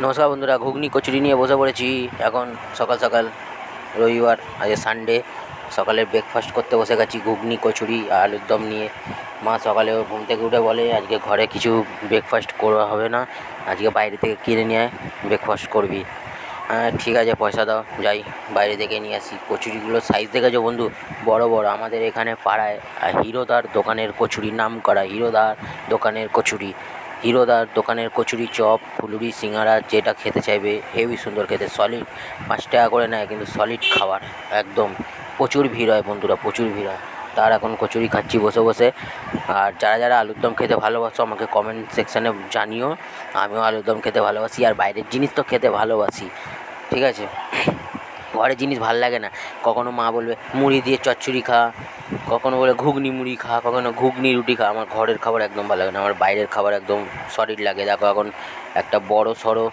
নমস্কার বন্ধুরা, ঘুগনি কচুরি নিয়ে বসে পড়েছি। এখন সকাল সকাল রবিবার, আজ সানডে, সকালে ব্রেকফাস্ট করতে বসে গেছি ঘুগনি কচুরি আর আলুর দম নিয়ে। মা সকালে ঘুম থেকে উঠে বলে আজকে ঘরে কিছু ব্রেকফাস্ট করা হবে না, আজকে বাইরে থেকে কিনে নিয়ে ব্রেকফাস্ট করবি। হ্যাঁ ঠিক আছে, পয়সা দাও, যাই বাইরে থেকে নিয়ে আসি। কচুরিগুলোর সাইজ দেখেছো বন্ধু, বড় বড়। আমাদের এখানে পাড়ায় হিরোদার দোকানের কচুরি, নাম করা হিরোদার দোকানের কচুরি। হিরোদার দোকানের কচুরি, চপ, ফুলুরি, সিঙ্গাড়া, যেটা খেতে চাইবে হেভি সুন্দর খেতে। সলিড 5 টাকা করে নেয়, কিন্তু সলিড খাবার একদম। প্রচুর ভিড় হয় বন্ধুরা, প্রচুর ভিড় হয়। তার এখন কচুরি খাচ্ছি বসে বসে। আর যারা যারা আলুর দম খেতে ভালোবাসো আমাকে কমেন্ট সেকশানে জানিও। আমিও আলুর দম খেতে ভালোবাসি, আর বাইরের জিনিস তো খেতে ভালোবাসি, ঠিক আছে। ঘরের জিনিস ভাল লাগে না। কখনো মা বলবে মুড়ি দিয়ে চচ্চড়ি খা, কখনো বলে ঘুগনি মুড়ি খা, কখনো ঘুগনি রুটি খা। আমার ঘরের খাবার একদম ভালো লাগে না, আমার বাইরের খাবার একদম সলিড লাগে। দেখো এখন একটা বড় সড়ো